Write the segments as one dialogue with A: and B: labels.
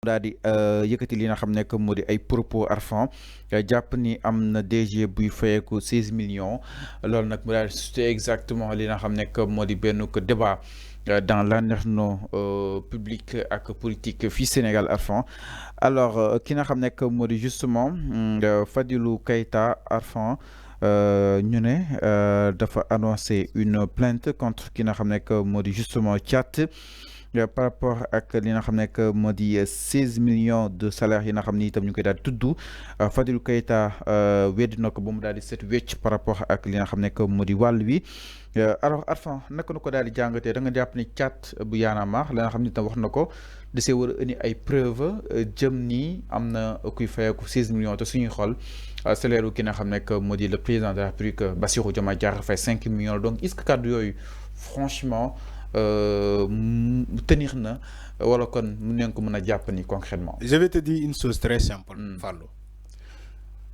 A: daal di yëkkati li nga xam ne que moo di ay propos Arfan jàpp ni am na DG buy fayeeku 16 millions loolu nag mu daal di suscité exactement li nga xam ne que moo di benn ko débat dans l'interno public ak politique fii Sénégal Arfan alors ki nga xam ne que moo di justement Fadilou Keita Arfan ñu ne dafa annoncé une plainte contre ki nga xam ne que moo di justement Thiat par rapport ak li nga xam ne que moo di 16 millions de salaires yi nga xam ni itam ñu koy daal di tudd Fadilou Keita weddi na ko ba mu daal di set wecc par rapport ak li nga xam ne que moo di wàll wi alors Arfan naka na ko daal di jàngatee da nga jàpp ni Thiat bu Y'en a marre la nga xam ni itam wax na ko da see war a indi ay preuve jëm nii am na kuy fayeeku 16 millions te suñuy xool salaire wu ki nga xam ne que moo di le président de la République Bassirou Diomaye Diakhar Faye 5 millions donc est-ce que kàddu yooyu franchement tenir na wala kon mu neen ko mën a jàpp ni concrètement.
B: Je vais te dire une chose très simple. Fallou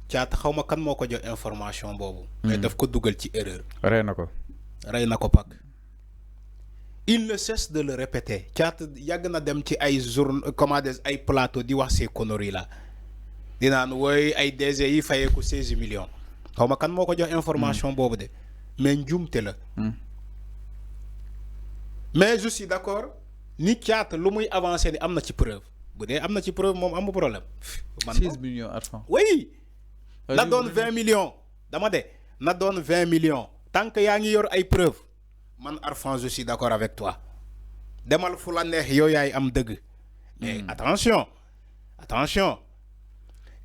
B: Thiat xaw ma kan moo ko jox information boobu. mais daf ko dugal ci erreur.
A: rey na ko.
B: rey na ko pak. Il ne cesse de le répéter. Thiat yàgg na dem ci ay comment dire ay plateau di wax ces conneries là di naan woy ay DG yi fayeeku 16 millions. xaw ma kan moo ko jox information boobu de mais njuumte la. mais je suis d'accord ni Thiat lu muy avancer ni am na ci preuve bu dee am na ci preuve moom amu problème.
A: 16 millions Arfan.
B: oui. na doon 20 millions. dama de na doon 20 millions. tant que yaa ngi yor ay preuve man Arfan je suis d'accord avec toi. demal fu la neex yow yaay am dëgg. mais attention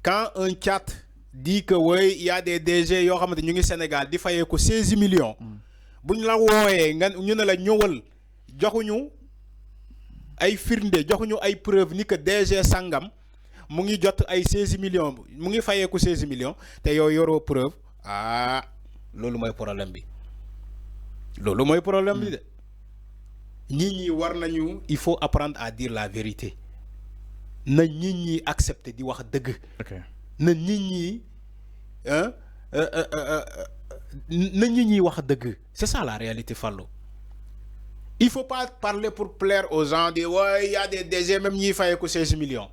B: quand un Thiat dit que oui il y a des DG yoo xamante ñu ngi Sénégal di fayee ko 16 millions. buñ la wooyee nga ñu ne la ñëwal. joxuñu ay firnde joxuñu ay preuve ni que DG sangam mu ngi jot ay 16 millions mu ngi fayeeku 16 millions te yow yoroo preuve loolu mooy problème bi de nit ñi war nañu il faut apprendre à dire la vérité na nit ñi accepter di wax dëgg. na nit ñi wax dëgg c'est ça la réalité Fallou. Il faut pas parler pour plaire aux gens de ouais il y a des DG même ñiy fayeeku 16 millions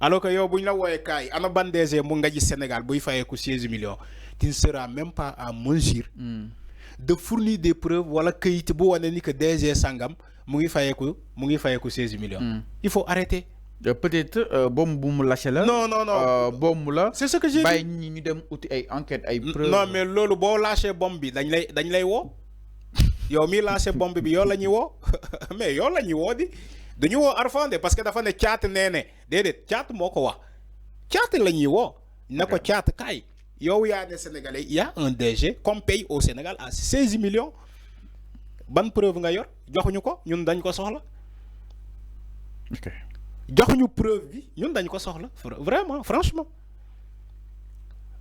B: alors que yow bu ñu la wooyee kaay ana ban DG mu nga gis Sénégal buy fayeeku 16 millions tu ne seras même pas à mesure de fournir des preuves wala këyit bu wane ni que DG sangam mu ngi fayeeku 16 millions. Il faut arrêter.
A: Peut-être bombe bu mu lâché la.
B: non
A: bombe la.
B: c'est ce que j'ai dit
A: bàyyi ñi ñu dem uti ay enquête ay preuves.
B: non mais loolu boo lâché bombe bi dañ lay woo. yow mii lancé bombe bi yow la ñuy woo mais yow la ñuy woo di dañu woo Arfan de parce que dafa ne Thiat nee ne déedéet Thiat moo ko wax Thiat la ñuy woo ne ko Thiat kaay yow yaa ne Sénégalais y a un DG qu'on paye au Sénégal à 16 millions ban preuve nga yor joxuñu ko ñun dañ ko soxla. joxuñu preuve bi ñun dañ ko soxla vraiment franchement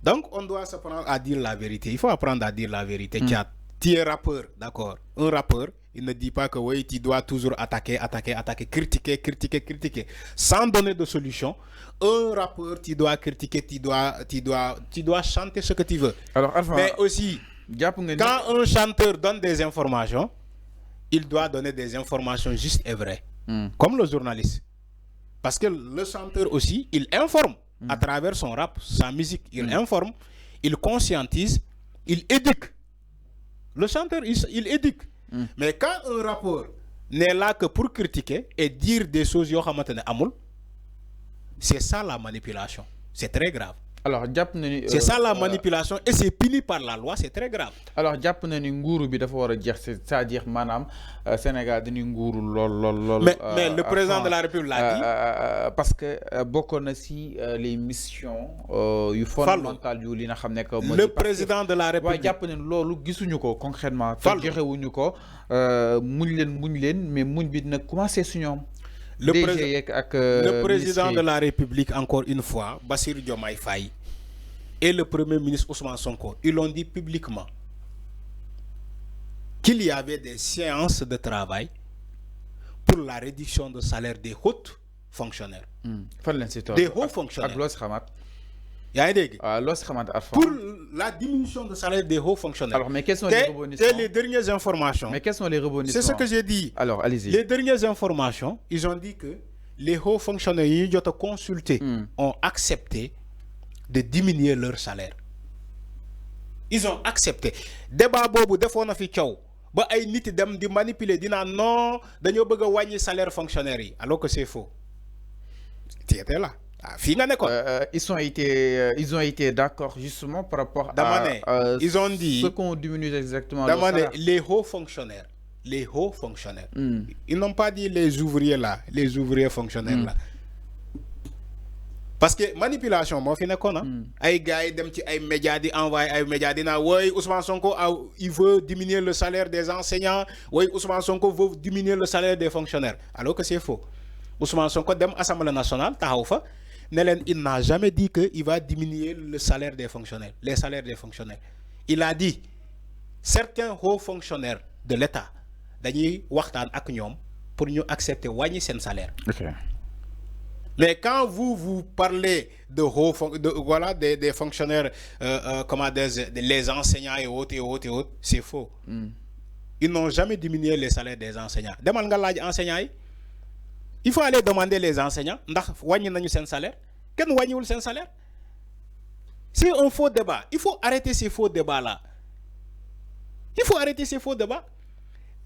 B: donc on doit s'apprendre à dire la vérité il faut apprendre à dire la vérité. Thiat tu es rappeur, d'accord. Un rappeur, il ne dit pas que oui, tu dois toujours attaquer, critiquer, sans donner de solution. Un rappeur, tu dois critiquer, tu dois chanter ce que tu veux.
A: Alors, Arfan,
B: mais aussi, quand un chanteur donne des informations, il doit donner des informations justes et vraies. Comme le journaliste. Parce que le chanteur aussi, il informe à travers son rap, sa musique. Il informe, il conscientise, il éduque. Le chanteur, il éduque. Mais quand un rappeur n'est là que pour critiquer et dire des choses, c'est ça la manipulation. C'est très grave.
A: Alors,
B: c'est ça la manipulation et c'est puni par la loi, c'est très grave.
A: Alors, jàpp na ni nguuru bi dafa war a jeex c'est-à-dire maanaam Sénégal dañuy nguuru lool.
B: mais le président de la République l'a dit.
A: Parce que bokkoon na si les missions yu fondamentales yu li nga xam ne que
B: le président de la République
A: waaye jàpp ne loolu gisuñu ko concrètement. te joxewuñu ko muñ leen mais muñ bi dina commencé su ñoom.
B: Le président de la République, encore une fois, Bassirou Diomaye Faye et le premier ministre Ousmane Sonko, ils l'ont dit publiquement qu'il y avait des séances de travail pour la réduction de salaire des hauts fonctionnaires. Des hauts fonctionnaires. Pour la diminution de salaire des hauts fonctionnaires.
A: Alors, mais quelles sont les rebondissements?
B: Les dernières informations.
A: Mais quels sont les rebondissements?
B: C'est ce que j'ai dit.
A: Alors, allez-y.
B: Les dernières informations, ils ont dit que les hauts fonctionnaires yi ñu consulté ont accepté de diminuer leur salaire. Ils ont accepté. Débat bobu defoon na fi ciow ba ay nit dem di manipuler dina non dañoo bëgg a wàññi salaire fonctionnaire yi alors que c'est faux. Tu étais là.
A: Ils ont été d'accord justement par rapport à
B: ils ont dit
A: ce qu'on diminue exactement.
B: Les hauts fonctionnaires. Les hauts fonctionnaires. Ils n'ont pas dit les ouvriers là, les ouvriers fonctionnaires là. Parce que manipulation, moi, ay gars yi dem ci ay médias di envoyer ay médias dina ouais Ousmane Sonko il veut diminuer le salaire des enseignants, ouais Ousmane Sonko veut diminuer le salaire des fonctionnaires, alors que c'est faux. Ousmane Sonko dem Assemblée nationale taxaw fa il n'a jamais dit que il va diminuer le salaire des fonctionnaires, les salaires des fonctionnaires. Il a dit certains hauts fonctionnaires de l'État dañuy waxtaan ak ñom pour ñu accepter wàññi sen salaire.
A: Okay.
B: Mais quand vous parlez de des fonctionnaires, les enseignants et autres, c'est faux. Ils n'ont jamais diminué les salaires des enseignants. Demal nga laaj enseignants yi. Il faut aller demander les enseignants ndax wàññi nañu sen salaire. Kenn wàññiwul sen salaire. C'est un faux débat. Il faut arrêter ces faux débats là. Il faut arrêter ces faux débats.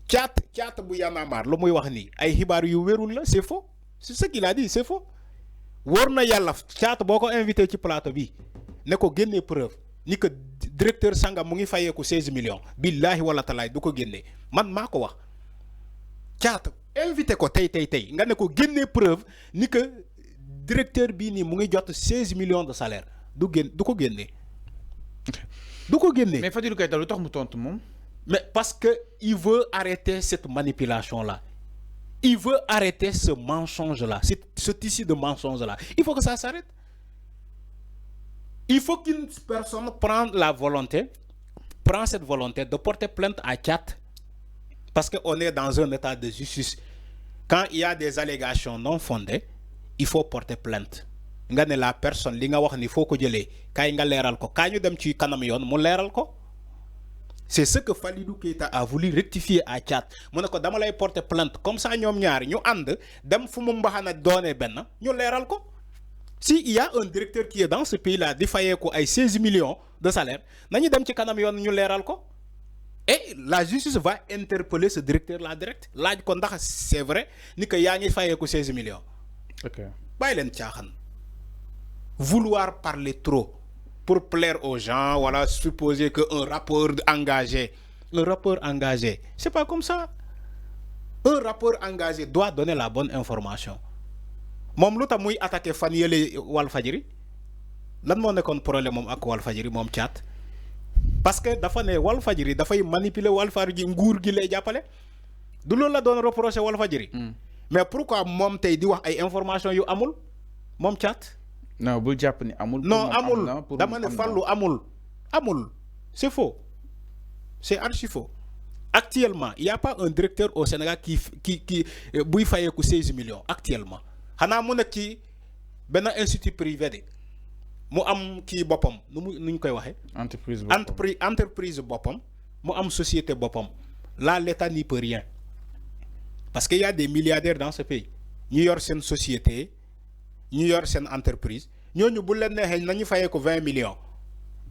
B: Chat bu Y'en a marre lu muy wax ni ay xibaar yu wérul la, c'est faux. C'est ce qu'il a dit, c'est faux. Warna yalla chat boko invité ci plateau bi ne ko génné preuve ni que directeur sangam mu ngi fayeeku 16 millions billahi wala talaay du ko génné man mako wax chat invité ko tay nga ne ko génné preuve ni que directeur bi ni mu ngi jot 16 millions de salaire du ko génné
A: mais Fadilou Keita lu tax mu tontu mom
B: mais parce que il veut arrêter cette manipulation là. Il veut arrêter ce mensonge-là, ce tissu de mensonge-là. Il faut que ça s'arrête. Il faut qu'une personne prenne cette volonté de porter plainte à Tchad. Parce qu'on est dans un état de justice. Quand il y a des allégations non fondées, il faut porter plainte. Nga ne la personne, li nga wax ni faut ko jëlé, kay nga léral ko, kay ñu dem ci kanam yoon mu léral ko. C'est ce que Fadilou Keita a voulu rectifier à Tchad. Mu ne ko dama lay porter plainte comme ça ñom ñaar ñu and dem fu mu mbaxana doone ben ñu léral ko. Si il y a un directeur qui est dans ce pays là di fayé ko ay 16 millions de salaire, nañu dem ci kanam yoon ñu léral ko. Et la justice va interpeller ce directeur là direct. Laaj ko ndax c'est vrai ni que yaa ngi fayé ko 16 millions.
A: OK.
B: Bay len tiaxan. Vouloir parler trop pour plaire aux gens, voilà, supposer qu'un rappeur engagé, c'est pas comme ça. Un rappeur engagé doit donner la bonne information. Mom lu ta muy attaquer fan yele Walfadjri lan mo nekkoon problème mom ak Walfadjri mom chat parce que dafa ne Walfadjri dafay manipuler Walfadjri nguur gi lay jappalé du loolu la doon reprocher Walfadjri mais pourquoi mom tay di wax ay information yu amul mom chat.
A: Non, bul japp ni amul.
B: Non, amul. Dama ne fallu amul. C'est faux. C'est archi faux. Actuellement, il n'y a pas un directeur au Sénégal qui buy fayeku 16 millions actuellement. Xana mu nek ci ben institut privé de. Mu am ki bopam, nu koy waxe? Entreprise bopam, mu am société bopam. Là l'État n'y peut rien. Parce qu'il y a des milliardaires dans ce pays. Ñu yor sen société, ñu yor sen entreprise, ñooñu bu leen nexé nañu fayé ko 20 millions.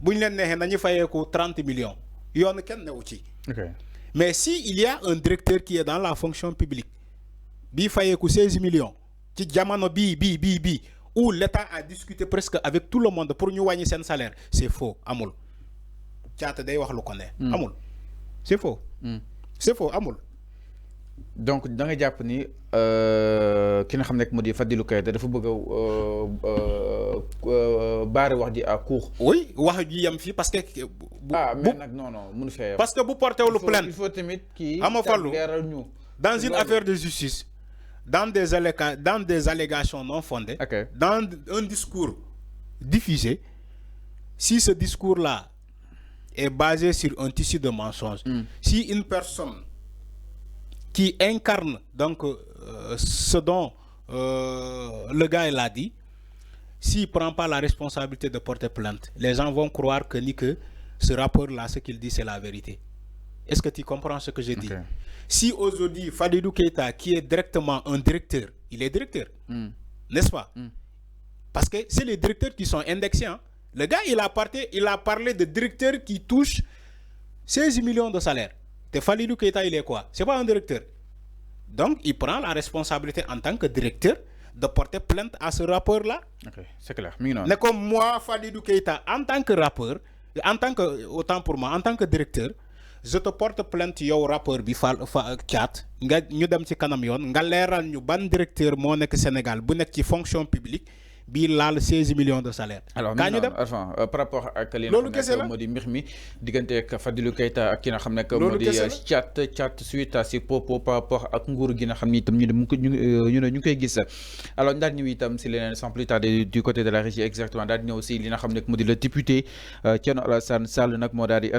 B: Buñ leen nexé nañu fayé ko 30 millions. Yoon kenn newu ci.
A: Okay.
B: Mais si il y a un directeur qui est dans la fonction publique, bi fayé ko 16 millions, ci jamono bi où l'État a discuté presque avec tout le monde pour ñu wañi sen salaire, c'est faux, amul. Caata day wax lu ko né. Amul. C'est faux. C'est faux, amul.
A: Donc da nga japp ni ki nga xam nek modi Fadilou Keita dafa bëgg barre wax di à court.
B: Oui, wax ji yam fi parce que
A: mais nak non mënu fay.
B: Parce que bu porté wul plainte,
A: il faut tamit ki
B: leeral ñu dans une affaire de justice, dans des allégations non fondées,
A: okay,
B: dans un discours diffusé, si ce discours là est basé sur un tissu de mensonges, si une personne qui incarne donc ce dont le gars l'a dit, s'il ne prend pas la responsabilité de porter plainte, les gens vont croire que ce rapport-là, ce qu'il dit, c'est la vérité. Est-ce que tu comprends ce que je dis?
A: Ok.
B: Si aujourd'hui Fadilou Keita, qui est directement un directeur, il est directeur, n'est-ce pas? Parce que c'est les directeurs qui sont indexés. Hein. Le gars, il a parlé de directeurs qui touchent 16 millions de salaire. Et Fadilou Keita, il est quoi? C'est pas un directeur. Donc, il prend la responsabilité en tant que directeur de porter plainte à ce rappeur-là.
A: Ok, c'est clair.
B: Mais comme moi, Fadilou Keita, en tant que rappeur, autant pour moi, en tant que directeur, je te porte plainte yow rappeur bi Thiat nga ñu dem ci kanam yoon nga leeral ñu ban directeur moo nekk Sénégal bu nekk ci fonction publique bii laal 16 millions de salaire.
A: Alors
B: kaa ñu dem
A: par rapport ak li
B: loolu kese la
A: moo di mbir mi diggante ak Fadilou Keita ak ki nga xam ne moo di Thiat suite à ses propos par rapport ak nguur gi nga xam ni itam ñu ngi koy gis. Alors daal ñëw itam si leneen sans plus tarder du côté de la régie exactement daal di ñëw aussi li nga xam ne moo di le député Thierno Alassane Sall nag moo daal di